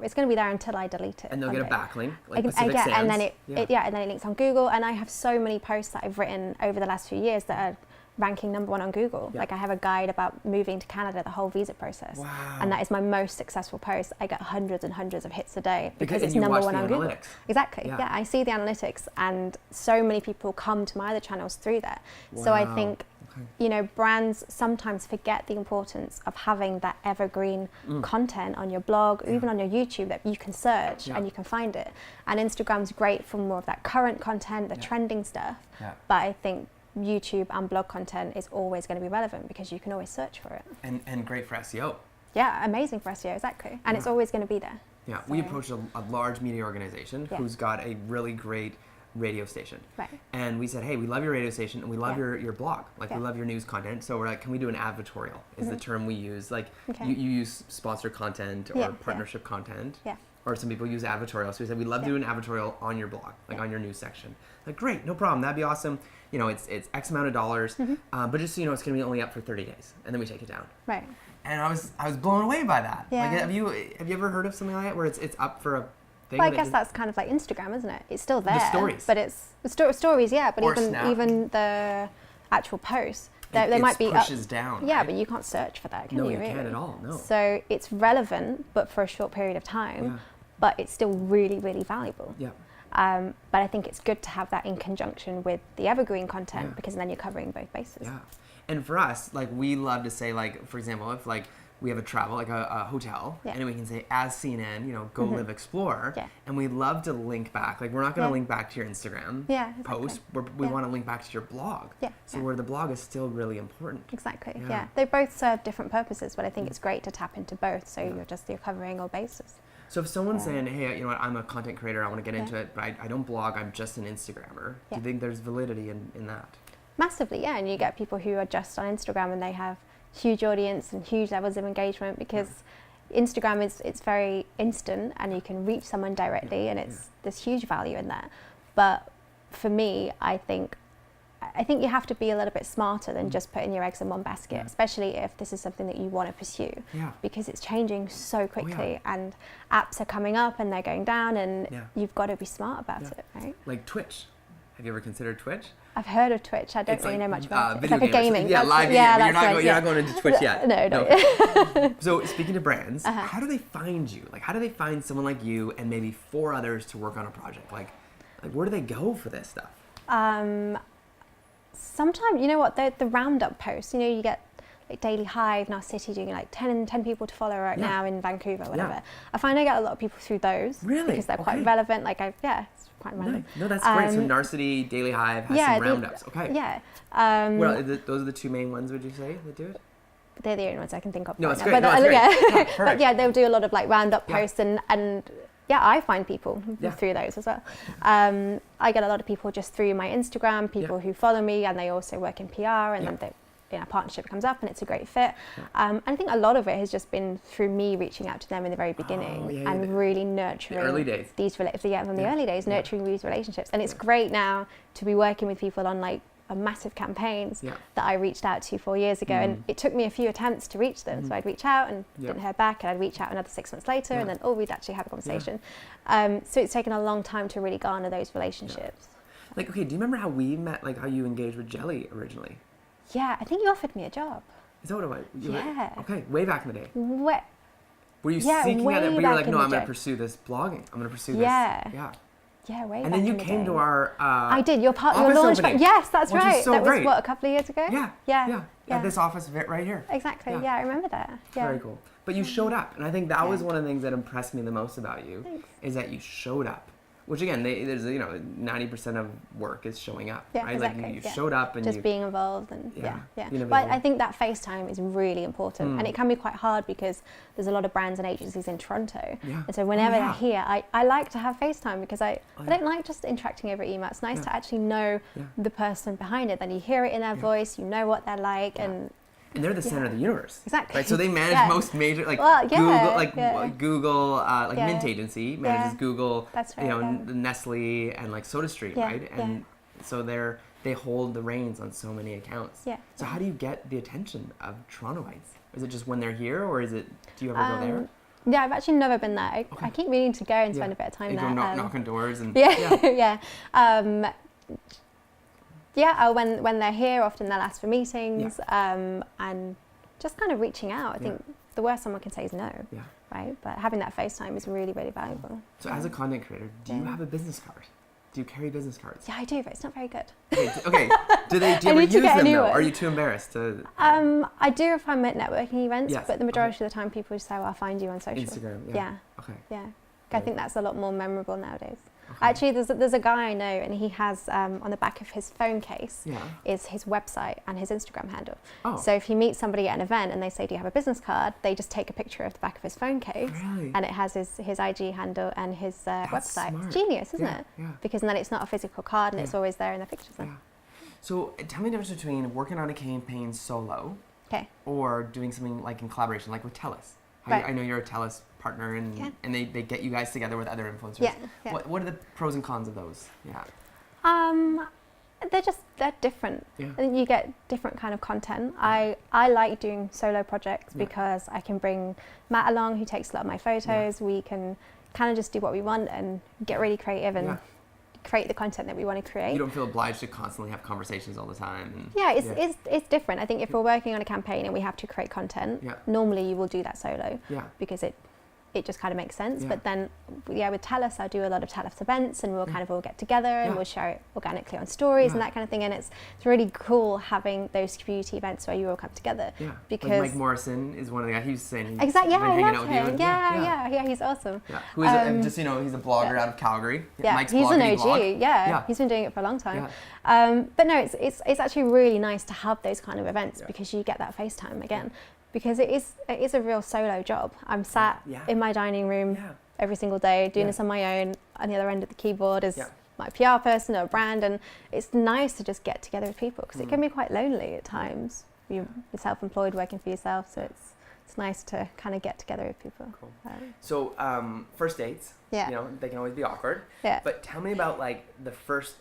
S3: it's going to be there until I delete it.
S2: And they'll get a backlink, like Pacific Sands.
S3: And then it links on Google. And I have so many posts that I've written over the last few years that are ranking #1 on Google. Like I have a guide about moving to Canada, the whole visa process.
S2: Wow.
S3: And that is my most successful post. I get hundreds and hundreds of hits a day because it's #1 on Google. Exactly. Yeah, I see the analytics, and so many people come to my other channels through that. So I think you know, brands sometimes forget the importance of having that evergreen content on your blog, or even on your YouTube that you can search and you can find it. And Instagram's great for more of that current content, the trending stuff. But I think YouTube and blog content is always going to be relevant because you can always search for it.
S2: And great for SEO.
S3: Yeah, amazing for SEO, exactly. And it's always going to be there.
S2: Yeah, we approached a large media organization who's got a really great radio station. And we said, hey, we love your radio station and we love your blog. Like we love your news content. So we're like, can we do an advertorial is the term we use. Like you use sponsored content or partnership content. Or some people use advertorial. So we said, we'd love to do an advertorial on your blog, like on your news section. Like, great, no problem. That'd be awesome. You know, it's X amount of dollars, but just so you know, it's going to be only up for 30 days. And then we take it down. And I was blown away by that. Like, have you ever heard of something like that where it's up for thing.
S3: Well, I guess that's kind of like Instagram, isn't it? It's still there.
S2: The stories.
S3: But it's stories, yeah. But
S2: Or Snap.
S3: even the actual posts, they
S2: It
S3: might be
S2: pushes down.
S3: Yeah,
S2: right?
S3: but you can't search for that, can
S2: No,
S3: you?
S2: you
S3: Really?
S2: can't at all. No.
S3: So it's relevant, but for a short period of time.
S2: Yeah.
S3: But it's still really, really valuable.
S2: Yeah.
S3: But I think it's good to have that in conjunction with the evergreen content
S2: Yeah.
S3: because then you're covering both bases.
S2: Yeah. And for us, like, we love to say, like, for example, if like we have a travel, like a hotel,
S3: Yeah.
S2: and we can say, as CNN, go live, explore.
S3: Yeah.
S2: And we love to link back. Like, we're not going to
S3: Yeah.
S2: link back to your Instagram
S3: Yeah, exactly.
S2: post. We
S3: Yeah.
S2: want to link back to your blog.
S3: Yeah,
S2: So
S3: yeah.
S2: where the blog is still really important.
S3: Exactly.
S2: Yeah.
S3: Yeah. They both serve different purposes, but I think it's great to tap into both. So you're covering all bases.
S2: So if someone's saying, hey, you know what, I'm a content creator, I want to get
S3: Yeah.
S2: into it, but I don't blog, I'm just an Instagrammer. Do
S3: Yeah.
S2: you think there's validity in that?
S3: Massively, yeah. And you get people who are just on Instagram and they have huge audience and huge levels of engagement because Instagram it's very instant and you can reach someone directly and there's huge value in that. But for me, I think you have to be a little bit smarter than just putting your eggs in one basket, especially if this is something that you want to pursue.
S2: Yeah.
S3: Because it's changing so quickly and apps are coming up and they're going down and you've got to be smart about it, right?
S2: Like Twitch. Have you ever considered Twitch?
S3: I've heard of Twitch. I don't
S2: It's
S3: really
S2: like,
S3: know much about it. It's
S2: video
S3: like a
S2: gamers.
S3: gaming.
S2: Yeah,
S3: That's-
S2: live
S3: yeah,
S2: gaming.
S3: that's
S2: You're
S3: right,
S2: not going into Twitch yet.
S3: No.
S2: So speaking of brands, how do they find you? Like, how do they find someone like you and maybe 4 others to work on a project? Like where do they go for this stuff?
S3: Sometimes, you know what, the roundup posts, you get like Daily Hive, now City doing like 10 people to follow right now in Vancouver, whatever.
S2: Yeah.
S3: I find I get a lot of people through those.
S2: Really?
S3: Because they're quite
S2: Okay.
S3: relevant. Like, it's quite random.
S2: No, that's great. So Narcity, Daily Hive has some roundups. Okay.
S3: Yeah.
S2: Well, those are the 2 main ones, would you say, that do it?
S3: They're the only ones I can think of
S2: No,
S3: right
S2: it's
S3: now.
S2: great.
S3: But,
S2: No, it's great. Yeah,
S3: but
S2: perfect.
S3: yeah, they'll do a lot of like roundup
S2: Yeah.
S3: posts and yeah, I find people
S2: Yeah.
S3: through those as well. I get a lot of people just through my Instagram, people who follow me and they also work in PR and then a partnership comes up and it's a great fit. And I think a lot of it has just been through me reaching out to them in the very beginning and really nurturing
S2: the early days.
S3: these from the early days, nurturing these relationships. And it's great now to be working with people on like a massive campaigns that I reached out to 4 years ago, and it took me a few attempts to reach them. So I'd reach out and didn't hear back, and I'd reach out another 6 months later, and then we'd actually have a conversation. So it's taken a long time to really garner those relationships.
S2: Like, okay, do you remember how we met? Like how you engaged with Jelly originally?
S3: Yeah, I think you offered me a job.
S2: Is that what it was?
S3: Yeah.
S2: Okay, way back in the day.
S3: Were
S2: you seeking out it? But you were like, no, I'm going to
S3: day.
S2: pursue this blogging. I'm going to pursue
S3: Yeah.
S2: this. Yeah.
S3: Yeah, way
S2: And
S3: back
S2: then you
S3: in the
S2: came
S3: day.
S2: to our
S3: I did. Your
S2: office
S3: launch
S2: opening,
S3: yes, that's
S2: which is
S3: right.
S2: so
S3: that
S2: great.
S3: was what, a couple of years ago?
S2: Yeah. At this office right here.
S3: Exactly.
S2: Yeah.
S3: Yeah, I remember that. Yeah.
S2: Very cool. But you showed up, and I think that was one of the things that impressed me the most about you.
S3: Thanks.
S2: Is that you showed up. Which again, there's 90% of work is showing up,
S3: Yeah,
S2: right?
S3: exactly.
S2: Like you showed up and
S3: just
S2: you
S3: being involved and
S2: being
S3: But
S2: available.
S3: I think that FaceTime is really important, and it can be quite hard because there's a lot of brands and agencies in Toronto, and so whenever they're here, I like to have FaceTime because I don't like just interacting over email. It's nice to actually know the person behind it. Then you hear it in their voice, you know what they're like, and
S2: they're the center of the universe.
S3: Exactly.
S2: Right. So they manage most major Google, Mint Agency manages Google.
S3: That's right,
S2: Nestle and like SodaStream, right? And so they hold the reins on so many accounts.
S3: Yeah.
S2: So how do you get the attention of Torontoites? Is it just when they're here, or do you ever go there?
S3: Yeah, I've actually never been there. I keep meaning to go and spend a bit of time
S2: You
S3: there.
S2: go knock on doors and
S3: When they're here, often they'll ask for meetings, and just kind of reaching out. I think the worst someone can say is no, right? But having that FaceTime is really, really valuable.
S2: So as a content creator, do you have a business card? Do you carry business cards?
S3: Yeah, I do, but it's not very good.
S2: Okay. Do you ever
S3: need to
S2: use
S3: get a
S2: them
S3: new
S2: though?
S3: one.
S2: Are you too embarrassed to?
S3: I do if I'm at networking events,
S2: Yes,
S3: but the majority of the time people just say, well, I'll find you on social.
S2: Instagram.
S3: Yeah.
S2: Okay.
S3: Yeah. I think that's a lot more memorable nowadays.
S2: Okay.
S3: Actually, there's a guy I know, and he has on the back of his phone case is his website and his Instagram handle.
S2: Oh.
S3: So if you meet somebody at an event and they say, "Do you have a business card?" they just take a picture of the back of his phone case,
S2: Really?
S3: and it has his IG handle and his website.
S2: smart.
S3: It's genius, isn't
S2: Yeah,
S3: it?
S2: yeah.
S3: Because then it's not a physical card, and it's always there in the pictures.
S2: Yeah. So tell me the difference between working on a campaign solo
S3: Okay.
S2: or doing something like in collaboration, like with TELUS.
S3: Right.
S2: I know you're a TELUS partner, and they get you guys together with other influencers.
S3: Yeah.
S2: What are the pros and cons of those? Yeah.
S3: They're different.
S2: Yeah.
S3: I think you get different kind of content. I like doing solo projects because I can bring Matt along, who takes a lot of my photos. We can kind of just do what we want and get really creative and create the content that we want to create.
S2: You don't feel obliged to constantly have conversations all the time. And
S3: it's different. I think if we're working on a campaign and we have to create content, normally you will do that solo because it just kind of makes sense. But then, with Tellus, I do a lot of Tellus events, and we'll kind of all get together and we'll share it organically on stories and that kind of thing. And it's really cool having those community events where you all come together.
S2: Yeah.
S3: Because
S2: like Mike Morrison is one of the guys. He was saying he's
S3: exactly. Yeah,
S2: been
S3: I
S2: hanging
S3: love
S2: out
S3: him.
S2: with you.
S3: Yeah, he's awesome.
S2: Yeah. Who is just he's a blogger out of Calgary.
S3: Yeah,
S2: Mike's
S3: he's an
S2: blog,
S3: OG. Yeah, he's been doing it for a long time. But no, it's actually really nice to have those kind of events because you get that FaceTime again. Because it is a real solo job. I'm sat in my dining room every single day doing this on my own. On the other end of the keyboard is my PR person or a brand, and it's nice to just get together with people because it can be quite lonely at times. You're self-employed, working for yourself, so it's nice to kind of get together with people.
S2: Cool. So first dates, they can always be awkward.
S3: Yeah.
S2: But tell me about like the first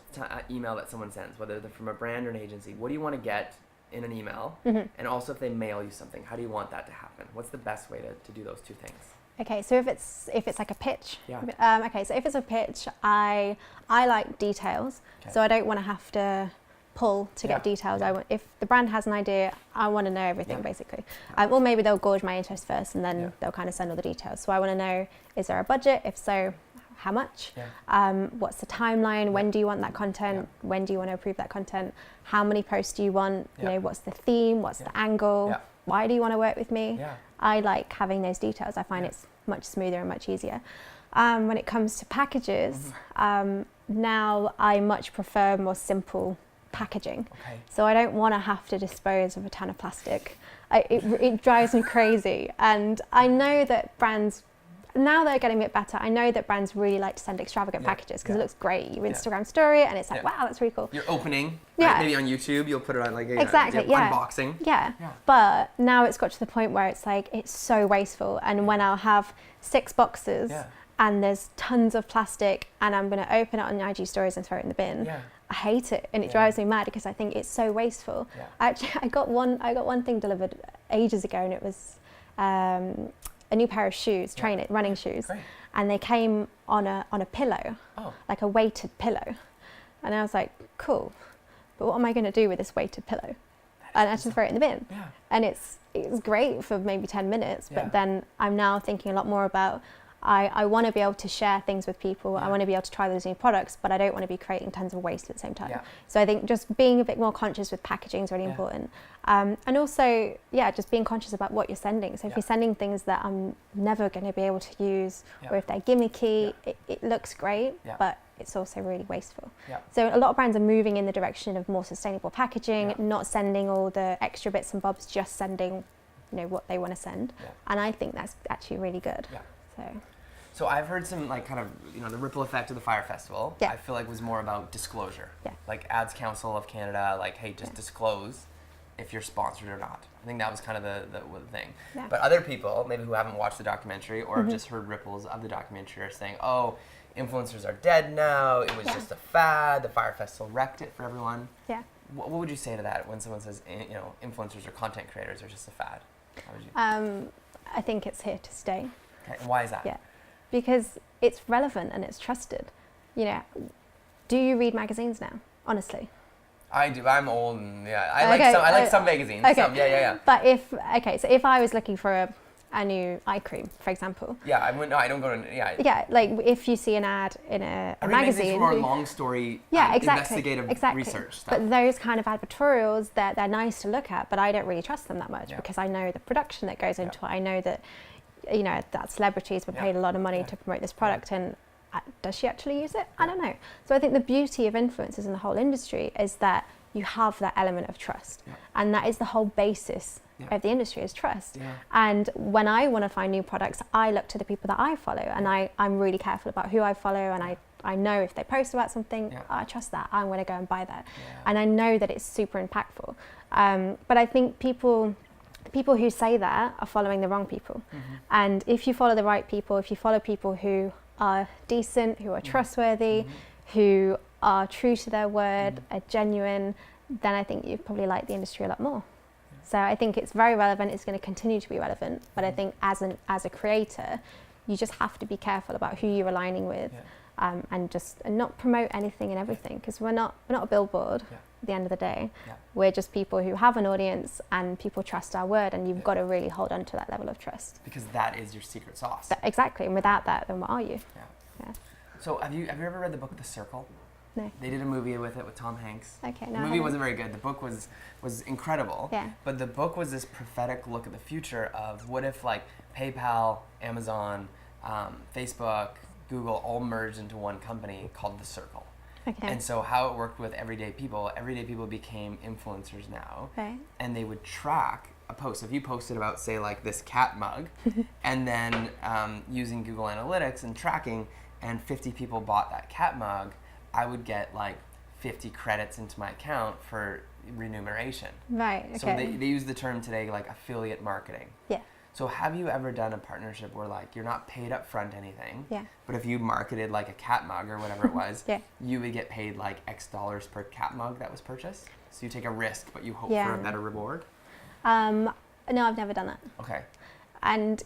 S2: email that someone sends, whether they're from a brand or an agency. What do you want to get in an email, and also if they mail you something, how do you want that to happen? What's the best way to do those two things?
S3: Okay, so if it's like a pitch, so if it's a pitch, I like details, so I don't want to have to pull to get details. If the brand has an idea, I want to know everything basically, or maybe they'll gauge my interest first and then they'll kind of send all the details. So I want to know, is there a budget? If so, how much? What's the timeline? When do you want that content? When do you want to approve that content? How many posts do you want? You know, what's the theme? What's the angle? Why do you want to work with me? I like having those details. I find it's much smoother and much easier. When it comes to packages, now I much prefer more simple packaging. So I don't want to have to dispose of a ton of plastic. It drives me crazy. And I know that brands, now they're getting a bit better. I know that brands really like to send extravagant packages because it looks great. You Instagram story and it's like, wow, that's really cool.
S2: You're opening, right? Maybe on YouTube, you'll put it on like unboxing.
S3: Yeah. But now it's got to the point where it's like, it's so wasteful. And when I'll have 6 boxes and there's tons of plastic and I'm going to open it on IG stories and throw it in the bin. I hate it, and it drives me mad because I think it's so wasteful. Actually, I got one thing delivered ages ago, and it was a new pair of shoes, running shoes, and they came on a pillow, like a weighted pillow, and I was like, cool, but what am I going to do with this weighted pillow? And I just throw it in the bin. And it's great for maybe 10 minutes, but then I'm now thinking a lot more about, I want to be able to share things with people. I want to be able to try those new products, but I don't want to be creating tons of waste at the same time. So I think just being a bit more conscious with packaging is really important. And also, just being conscious about what you're sending. So if you're sending things that I'm never going to be able to use, or if they're gimmicky, it looks great, but it's also really wasteful. So a lot of brands are moving in the direction of more sustainable packaging, not sending all the extra bits and bobs, just sending, what they want to send. And I think that's actually really good.
S2: So I've heard some like kind of, the ripple effect of the Fire Festival, I feel like was more about disclosure. Like Ads Council of Canada, like, hey, just disclose if you're sponsored or not. I think that was kind of the thing. But other people, maybe who haven't watched the documentary or have just heard ripples of the documentary, are saying, oh, influencers are dead now, it was just a fad, the Fire Festival wrecked it for everyone. What would you say to that when someone says, influencers or content creators are just a fad? How would you?
S3: I think it's here to stay.
S2: Okay, and why is that?
S3: Because it's relevant and it's trusted. Do you read magazines now? Honestly.
S2: I do. I'm old and I like some magazines.
S3: Okay.
S2: Some,
S3: But so if I was looking for a new eye cream, for example.
S2: I don't go to
S3: like if you see an ad in a magazine.
S2: For more long story, investigative research stuff.
S3: But those kind of advertorials, they're nice to look at, but I don't really trust them that much because I know the production that goes into it. I know that that celebrities were paid a lot of money to promote this product, and does she actually use it? I don't know. So I think the beauty of influencers in the whole industry is that you have that element of trust, and that is the whole basis of the industry is trust. And when I want to find new products, I look to the people that I follow, and I'm really careful about who I follow, and I know if they post about something, I trust that, I'm going to go and buy that. And I know that it's super impactful. But I think people who say that are following the wrong people. And if you follow the right people, if you follow people who are decent, who are trustworthy, who are true to their word, are genuine, then I think you probably like the industry a lot more. So I think it's very relevant. It's going to continue to be relevant. But I think as a creator, you just have to be careful about who you're aligning with, and not promote anything and everything, because we're not a billboard. At the end of the day, we're just people who have an audience, and people trust our word, and you've got to really hold on to that level of trust.
S2: Because that is your secret sauce.
S3: Exactly, and without that, then what are you? Yeah.
S2: So have you ever read the book The Circle?
S3: No.
S2: They did a movie with Tom Hanks.
S3: Okay, no.
S2: The movie wasn't very good. The book was incredible.
S3: Yeah.
S2: But the book was this prophetic look at the future of what if like PayPal, Amazon, Facebook, Google all merged into one company called The Circle.
S3: Okay.
S2: And so how it worked with everyday people became influencers now.
S3: Right.
S2: And they would track a post. If you posted about, say, like this cat mug, and then using Google Analytics and tracking, and 50 people bought that cat mug, I would get like 50 credits into my account for remuneration.
S3: Right, okay.
S2: So they use the term today like affiliate marketing.
S3: Yeah.
S2: So have you ever done a partnership where like you're not paid up front anything, but if you marketed like a cat mug or whatever it was, you would get paid like X dollars per cat mug that was purchased? So you take a risk, but you hope for a better reward?
S3: No, I've never done that.
S2: Okay.
S3: And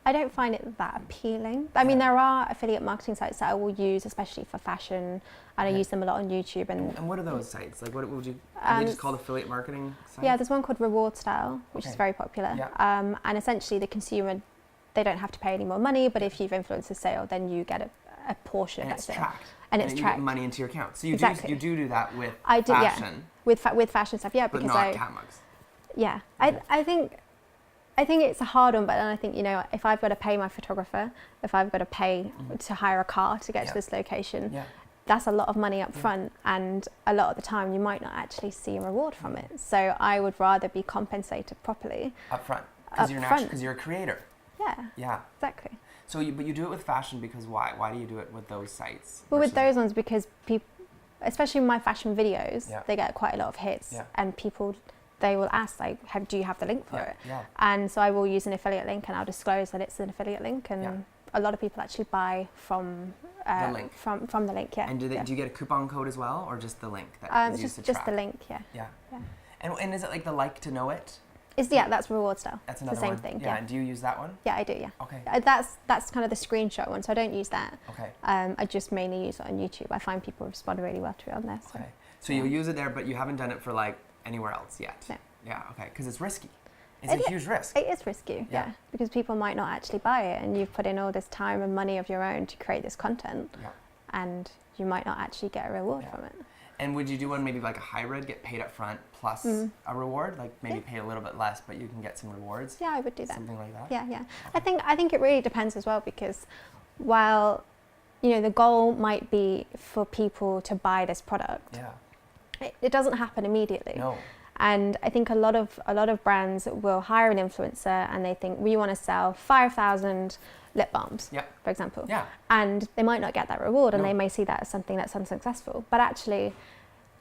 S3: I don't find it that appealing. I mean, there are affiliate marketing sites that I will use, especially for fashion, and I use them a lot on YouTube. And
S2: what are those sites? Like, what would you? Are they just called affiliate marketing sites?
S3: Yeah, there's one called Reward Style, which is very popular. Yeah. And essentially, the consumer, they don't have to pay any more money, but if you've influenced a sale, then you get a portion of that sale.
S2: Tracked.
S3: And it's
S2: you
S3: tracked.
S2: Get money into your account. So you do that with
S3: fashion. Yeah. With fashion stuff, yeah.
S2: But
S3: because
S2: not cat mugs.
S3: Yeah, okay. I think it's a hard one, but then I think, if I've got to pay my photographer, if I've got to pay to hire a car to get to this location, that's a lot of money up front, and a lot of the time you might not actually see a reward from it. So I would rather be compensated properly.
S2: Up front, because you're a creator.
S3: Yeah.
S2: Yeah.
S3: Exactly.
S2: So, but you do it with fashion because why? Why do you do it with those sites?
S3: Well, with those ones, because people, especially my fashion videos, they get quite a lot of hits, and people, they will ask, like, do you have the link for it? Yeah. And so I will use an affiliate link, and I'll disclose that it's an affiliate link, and a lot of people actually buy from
S2: the link.
S3: From the link, yeah.
S2: And do you get a coupon code as well, or just the link that is used to track?
S3: Just the link, yeah.
S2: Yeah. And is it like the like to know it?
S3: That's Reward Style.
S2: That's another
S3: the same
S2: one.
S3: thing.
S2: Yeah. And do you use that one?
S3: Yeah, I do. Yeah.
S2: Okay.
S3: That's kind of the screenshot one, so I don't use that.
S2: Okay.
S3: I just mainly use it on YouTube. I find people respond really well to it on there. So.
S2: Okay. So you'll use it there, but you haven't done it for like anywhere else yet.
S3: No.
S2: Yeah. Okay. Because it's risky. It's a huge risk.
S3: It is risky. Yeah. Because people might not actually buy it, and you've put in all this time and money of your own to create this content, and you might not actually get a reward from it.
S2: And would you do one maybe like a hybrid, get paid up front plus a reward? Like maybe pay a little bit less, but you can get some rewards?
S3: Yeah, I would do that.
S2: Something like that?
S3: Yeah, yeah. Okay. I think it really depends as well, because while, the goal might be for people to buy this product, it doesn't happen immediately.
S2: No.
S3: And I think a lot of brands will hire an influencer, and they think, we want to sell 5,000 lip balms, for example. Yeah. And they might not get that reward, and they may see that as something that's unsuccessful. But actually,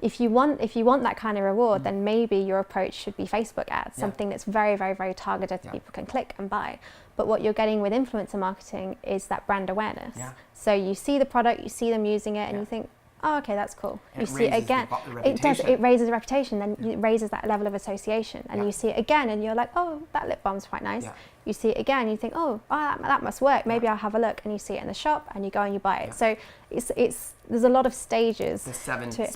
S3: if you want that kind of reward, then maybe your approach should be Facebook ads, something that's very, very, very targeted that people can click and buy. But what you're getting with influencer marketing is that brand awareness. Yeah. So you see the product, you see them using it, and you think, oh, okay, that's cool.
S2: And
S3: you see it again. It does. It raises a reputation. Then it raises that level of association, and you see it again, and you're like, oh, that lip balm's quite nice. Yeah. You see it again, you think, oh, that must work. Maybe I'll have a look, and you see it in the shop, and you go and you buy it. So there's a lot of stages.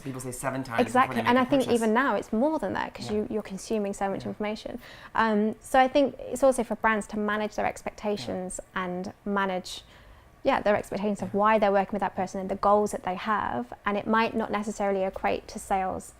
S2: People say 7 times.
S3: Exactly, and I think even now it's more than that, because you're consuming so much information. So I think it's also for brands to manage their expectations and manage their expectations of why they're working with that person and the goals that they have. And it might not necessarily equate to sales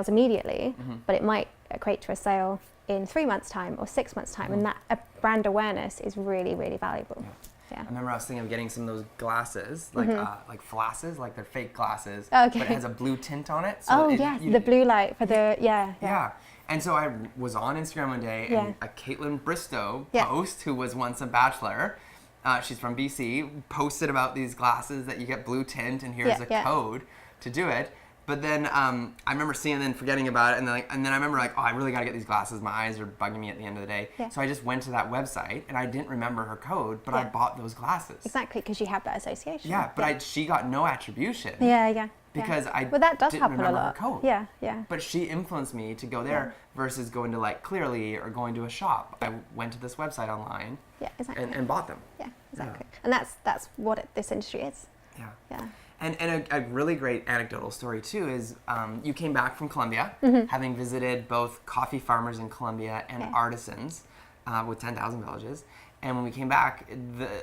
S3: immediately, but it might equate to a sale in 3 months' time or 6 months' time. And that brand awareness is really, really valuable. Yeah.
S2: I remember I was thinking of getting some of those glasses, like flasses, like they're fake glasses, but it has a blue tint on it. So
S3: the blue light for the, Yeah.
S2: And so I was on Instagram one day, and a Caitlin Bristow post, who was once a Bachelor, she's from BC, posted about these glasses that you get blue tint, and here's a code to do it. But then I remember seeing it and forgetting about it, and then I remember I really got to get these glasses. My eyes are bugging me at the end of the day. Yeah. So I just went to that website, and I didn't remember her code, but I bought those glasses.
S3: Exactly, because you have that association.
S2: Yeah, but she got no attribution.
S3: Yeah.
S2: Because I
S3: that does
S2: didn't
S3: happen
S2: remember
S3: a lot.
S2: her code.
S3: Yeah.
S2: But she influenced me to go there versus going to like Clearly or going to a shop. I went to this website online,
S3: Yeah, exactly.
S2: and bought them.
S3: Yeah, exactly. And that's what this industry is.
S2: Yeah.
S3: Yeah.
S2: And a really great anecdotal story too is you came back from Colombia, having visited both coffee farmers in Colombia and artisans with 10,000 villages. And when we came back,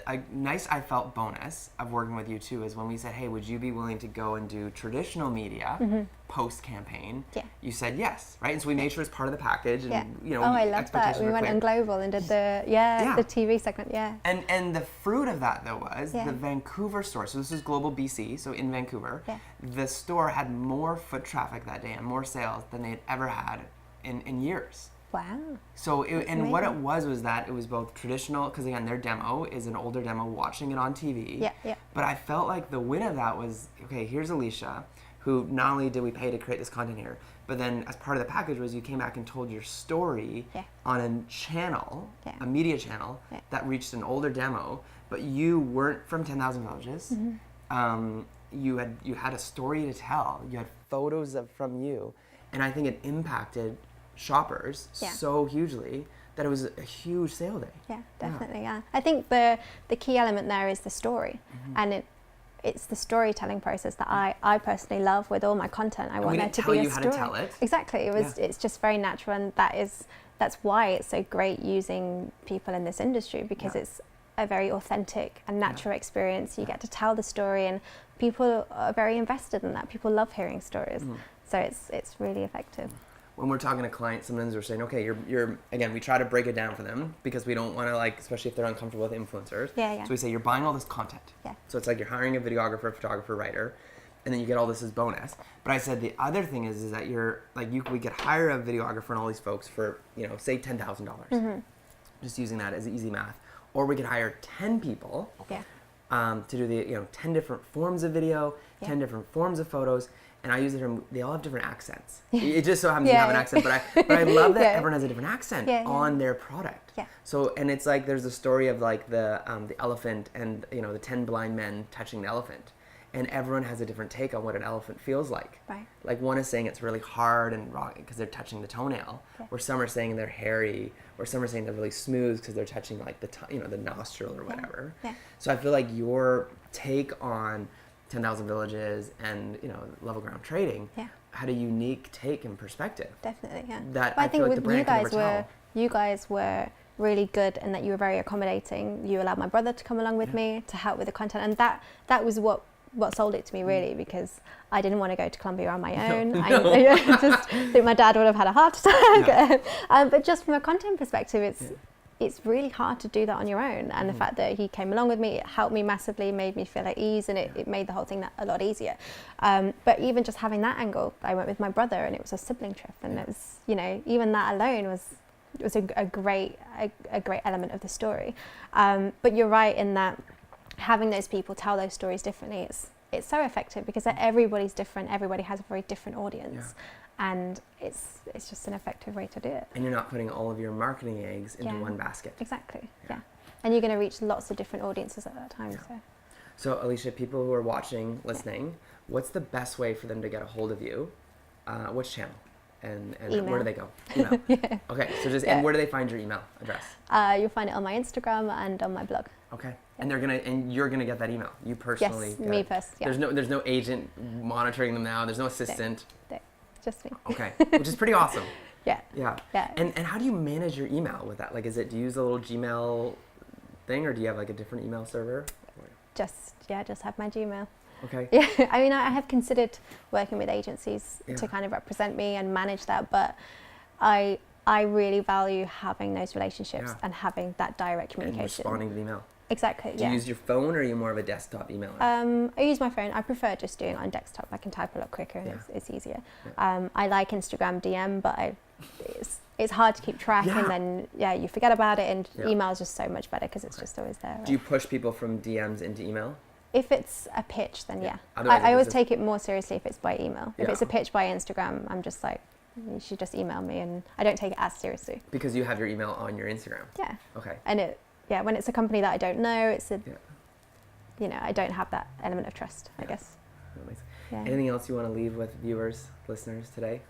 S2: a nice, I felt, bonus of working with you too is when we said, hey, would you be willing to go and do traditional media post-campaign? Yeah. You said yes, right? And so we made sure it's part of the package. And, you know,
S3: I love that. We went on global and did the TV segment,
S2: And the fruit of that, though, was the Vancouver store. So this is Global BC, so in Vancouver. Yeah. The store had more foot traffic that day and more sales than they had ever had in years.
S3: Wow.
S2: So, what it was that it was both traditional, because again, their demo is an older demo watching it on TV. Yeah, yeah. But I felt like the win of that was, okay, here's Alicia, who not only did we pay to create this content here, but then as part of the package was you came back and told your story on a channel, a media channel, that reached an older demo, but you weren't from 10,000 Villages. You had a story to tell. You had photos from you. And I think it impacted shoppers so hugely that it was a huge sale day. Yeah,
S3: definitely. Yeah, I think the key element there is the story, and it's the storytelling process that I personally love with all my content. I want there to be a story.
S2: How to tell it.
S3: Exactly. It's just very natural, and that's why it's so great using people in this industry, because it's a very authentic and natural experience. You get to tell the story, and people are very invested in that. People love hearing stories, so it's really effective.
S2: When we're talking to clients, sometimes we're saying, okay, you're again, we try to break it down for them because we don't want to, like, especially if they're uncomfortable with influencers. So we say, you're buying all this content. So it's like you're hiring a videographer, photographer, writer, and then you get all this as bonus. But I said the other thing is that you're like, we could hire a videographer and all these folks for, say $10,000. Just using that as easy math. Or we could hire 10 people to do the 10 different forms of video, 10 different forms of photos. And I use the term, they all have different accents. It just so happens to have an accent, but I love that everyone has a different accent on their product. So, and it's like, there's a story of like the elephant and, the 10 blind men touching the elephant. And everyone has a different take on what an elephant feels like. Right. Like one is saying it's really hard and raw because they're touching the toenail, or some are saying they're hairy, or some are saying they're really smooth because they're touching like the nostril or whatever. So I feel like your take on 10,000 Villages and level ground trading had a unique take and perspective.
S3: Definitely, yeah.
S2: That I think with
S3: you guys were really good, and that you were very accommodating. You allowed my brother to come along with me to help with the content, and that was what sold it to me, really, because I didn't want to go to Colombia on my own. I just think my dad would have had a heart attack. But just from a content perspective, it's really hard to do that on your own, and the fact that he came along with me, it helped me massively, made me feel at ease, and it made the whole thing a lot easier. But even just having that angle, I went with my brother, and it was a sibling trip, and it was, even that alone was a great element of the story. But you're right in that having those people tell those stories differently, it's so effective, because everybody's different, everybody has a very different audience. And it's just an effective way to do it.
S2: And you're not putting all of your marketing eggs into one basket.
S3: Exactly, And you're going to reach lots of different audiences at that time.
S2: So Alicia, people who are watching, listening, what's the best way for them to get a hold of you? Which channel? And where do they go? Email. Okay, so and where do they find your email address?
S3: You'll find it on my Instagram and on my blog.
S2: Okay, and you're gonna get that email. You personally.
S3: Yes, me first. Yeah.
S2: There's no agent monitoring them now. There's no assistant.
S3: Just me.
S2: Okay, which is pretty awesome.
S3: Yeah.
S2: And how do you manage your email with that? Like, do you use a little Gmail thing, or do you have like a different email server?
S3: Just have my Gmail.
S2: Okay.
S3: Yeah, I mean, I have considered working with agencies to kind of represent me and manage that, but I really value having those relationships and having that direct communication.
S2: And responding to the email.
S3: Exactly.
S2: Do you use your phone, or are you more of a desktop emailer?
S3: I use my phone. I prefer just doing it on desktop. I can type a lot quicker, and it's easier. I like Instagram DM, but it's hard to keep track, and then you forget about it. And email is just so much better because it's just always there. Right?
S2: Do you push people from DMs into email?
S3: If it's a pitch, then I always take it more seriously if it's by email. If it's a pitch by Instagram, I'm just like, you should just email me, and I don't take it as seriously.
S2: Because you have your email on your Instagram.
S3: Yeah.
S2: Okay.
S3: And when it's a company that I don't know, I don't have that element of trust, I guess.
S2: Anything else you want to leave with viewers, listeners today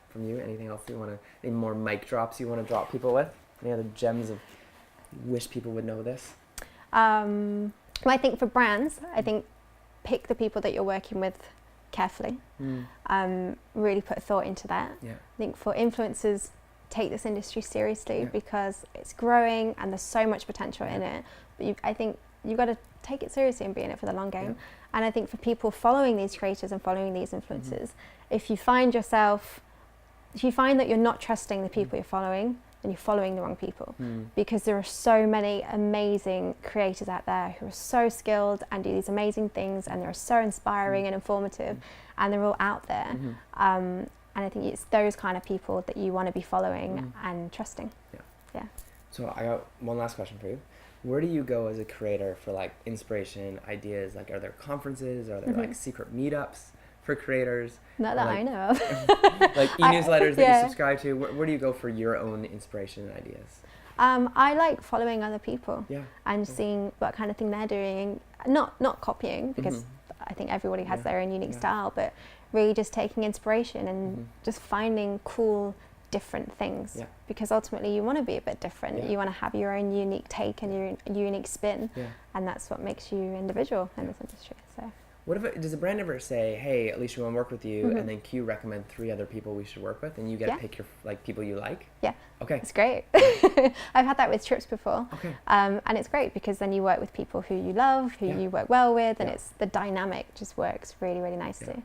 S2: from you? Anything else you want to, any more mic drops you want to drop people with? Any other gems of wish people would know this?
S3: Well, I think for brands, I think pick the people that you're working with carefully. Really put thought into that.
S2: Yeah.
S3: I think for influencers, take this industry seriously
S2: Yeah.
S3: because it's growing and there's so much potential in it. But I think you've got to take it seriously and be in it for the long game.
S2: Yeah.
S3: And I think for people following these creators and following these influencers, if you find that you're not trusting the people you're following, then you're following the wrong people. Because there are so many amazing creators out there who are so skilled and do these amazing things, and they're so inspiring and informative, and they're all out there. And I think it's those kind of people that you want to be following and trusting. Yeah.
S2: So I got one last question for you. Where do you go as a creator for like inspiration, ideas? Like, are there conferences? Are there like secret meetups for creators?
S3: Not that
S2: like,
S3: I know of.
S2: Like e-newsletters that
S3: yeah.
S2: you subscribe to? Where do you go for your own inspiration and ideas?
S3: I like following other people
S2: Yeah.
S3: and seeing what kind of thing they're doing. Not copying, because I think everybody has their own unique style, but really just taking inspiration and just finding cool, different things.
S2: Yeah.
S3: Because ultimately you want to be a bit different.
S2: Yeah.
S3: You want to have your own unique take and your unique spin.
S2: Yeah.
S3: And that's what makes you individual in this industry. So.
S2: What if does a brand ever say, "Hey, Alicia, we want to work with you," and then Q recommend 3 other people we should work with, and you get to pick your like people you like?
S3: Yeah.
S2: Okay.
S3: It's great. I've had that with trips before.
S2: Okay.
S3: And it's great because then you work with people who you love, who you work well with, and it's the dynamic just works really, really nicely.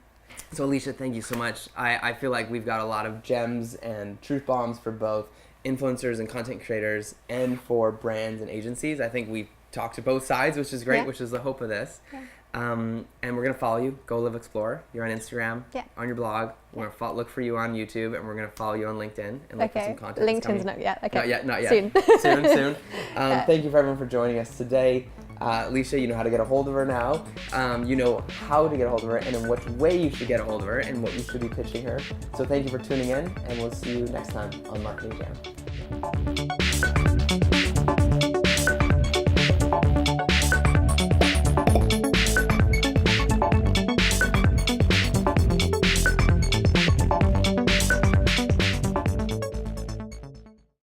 S2: So Alicia, thank you so much. I feel like we've got a lot of gems and truth bombs for both influencers and content creators and for brands and agencies. I think we've talked to both sides, which is great, which is the hope of this.
S3: Yeah.
S2: And we're going to follow you. Go Live Explore. You're on Instagram, on your blog. We're going to look for you on YouTube, and we're going to follow you on LinkedIn and look for some content.
S3: LinkedIn's not yet. Okay.
S2: Not yet.
S3: Soon.
S2: soon. Thank you for everyone for joining us today. Alicia, you know how to get a hold of her now. You know how to get a hold of her and in which way you should get a hold of her and what you should be pitching her. So thank you for tuning in, and we'll see you next time on Marketing Jam.